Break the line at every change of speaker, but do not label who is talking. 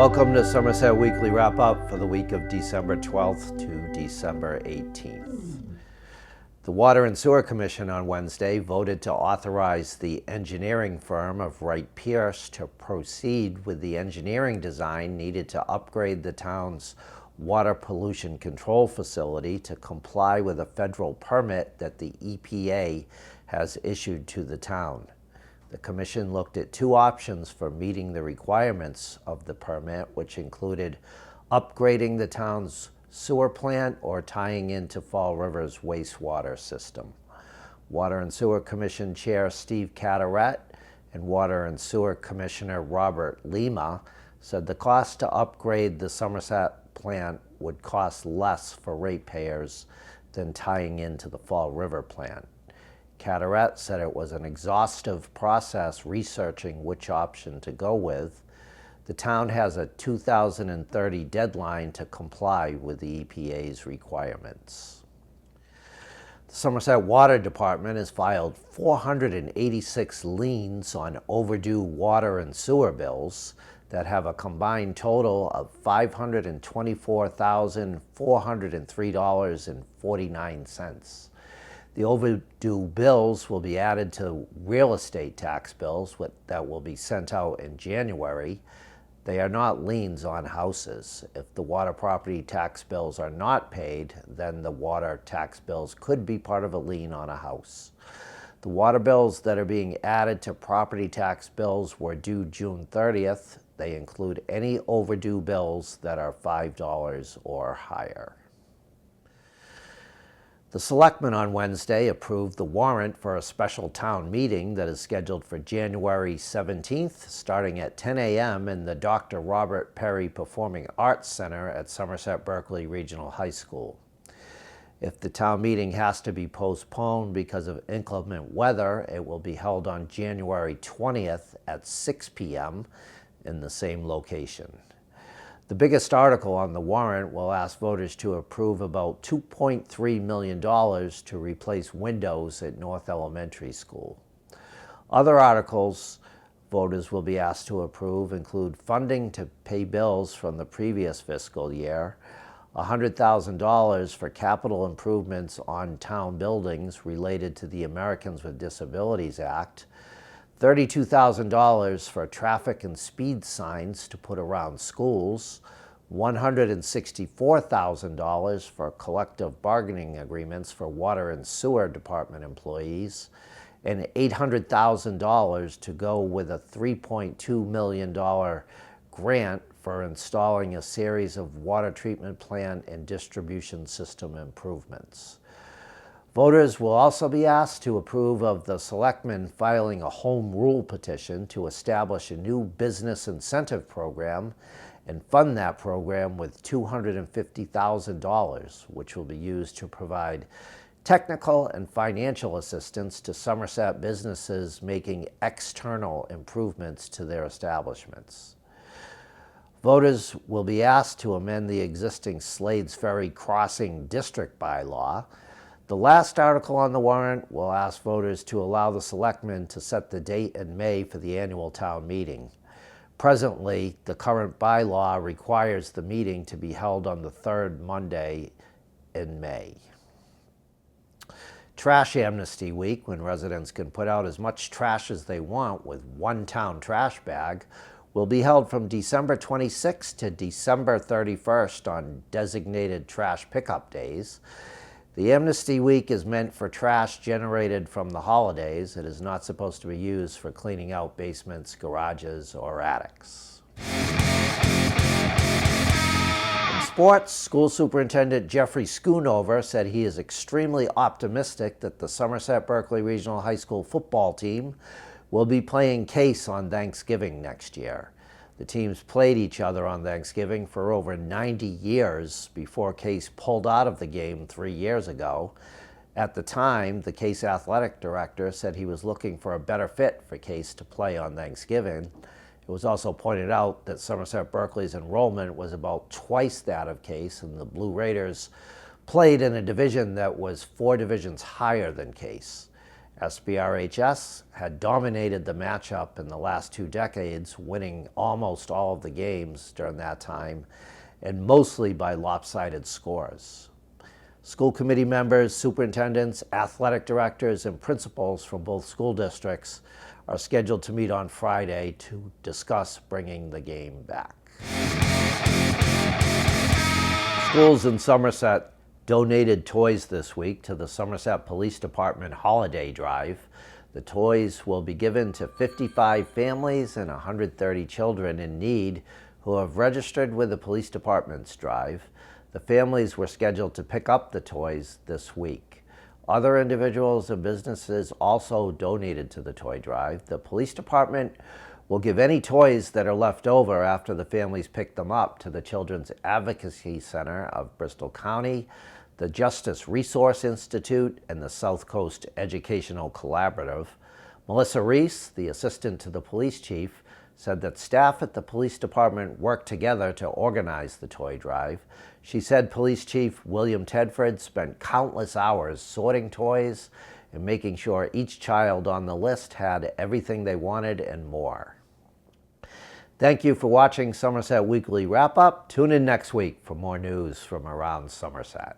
Welcome to Somerset Weekly Wrap-Up for the week of December 12th to December 18th. The Water and Sewer Commission on Wednesday voted to authorize the engineering firm of Wright Pierce to proceed with the engineering design needed to upgrade the town's water pollution control facility to comply with a federal permit that the EPA has issued to the town. The commission looked at two options for meeting the requirements of the permit, which included upgrading the town's sewer plant or tying into Fall River's wastewater system. Water and Sewer Commission Chair Steve Carteret and Water and Sewer Commissioner Robert Lima said the cost to upgrade the Somerset plant would cost less for ratepayers than tying into the Fall River plant. Carteret said it was an exhaustive process researching which option to go with. The town has a 2030 deadline to comply with the EPA's requirements. The Somerset Water Department has filed 486 liens on overdue water and sewer bills that have a combined total of $524,403.49. The overdue bills will be added to real estate tax bills that will be sent out in January. They are not liens on houses. If the water property tax bills are not paid, then the water tax bills could be part of a lien on a house. The water bills that are being added to property tax bills were due June 30th. They include any overdue bills that are $5 or higher. The Selectmen on Wednesday approved the warrant for a special town meeting that is scheduled for January 17th, starting at 10 a.m. in the Dr. Robert Perry Performing Arts Center at Somerset Berkeley Regional High School. If the town meeting has to be postponed because of inclement weather, it will be held on January 20th at 6 p.m. in the same location. The biggest article on the warrant will ask voters to approve about $2.3 million to replace windows at North Elementary School. Other articles voters will be asked to approve include funding to pay bills from the previous fiscal year, $100,000 for capital improvements on town buildings related to the Americans with Disabilities Act, $32,000 for traffic and speed signs to put around schools, $164,000 for collective bargaining agreements for water and sewer department employees, and $800,000 to go with a $3.2 million grant for installing a series of water treatment plant and distribution system improvements. Voters will also be asked to approve of the Selectmen filing a home rule petition to establish a new business incentive program and fund that program with $250,000, which will be used to provide technical and financial assistance to Somerset businesses making external improvements to their establishments. Voters will be asked to amend the existing Slades Ferry Crossing District bylaw. The last article on the warrant will ask voters to allow the Selectmen to set the date in May for the annual town meeting. Presently, the current bylaw requires the meeting to be held on the third Monday in May. Trash Amnesty Week, when residents can put out as much trash as they want with one town trash bag, will be held from December 26th to December 31st on designated trash pickup days. The Amnesty Week is meant for trash generated from the holidays. It is not supposed to be used for cleaning out basements, garages, or attics. In sports, School Superintendent Jeffrey Schoonover said he is extremely optimistic that the Somerset Berkeley Regional High School football team will be playing Case on Thanksgiving next year. The teams played each other on Thanksgiving for over 90 years before Case pulled out of the game 3 years ago. At the time, the Case athletic director said he was looking for a better fit for Case to play on Thanksgiving. It was also pointed out that Somerset Berkeley's enrollment was about twice that of Case, and the Blue Raiders played in a division that was 4 divisions higher than Case. SBRHS had dominated the matchup in the last 2 decades, winning almost all of the games during that time, and mostly by lopsided scores. School committee members, superintendents, athletic directors, and principals from both school districts are scheduled to meet on Friday to discuss bringing the game back. Schools in Somerset donated toys this week to the Somerset Police Department Holiday Drive. The toys will be given to 55 families and 130 children in need who have registered with the police department's drive. The families were scheduled to pick up the toys this week. Other individuals and businesses also donated to the toy drive. The police department will give any toys that are left over after the families pick them up to the Children's Advocacy Center of Bristol County, the Justice Resource Institute, and the South Coast Educational Collaborative. Melissa Reese, the assistant to the police chief, said that staff at the police department worked together to organize the toy drive. She said Police Chief William Tedford spent countless hours sorting toys and making sure each child on the list had everything they wanted and more. Thank you for watching Somerset Weekly Wrap-Up. Tune in next week for more news from around Somerset.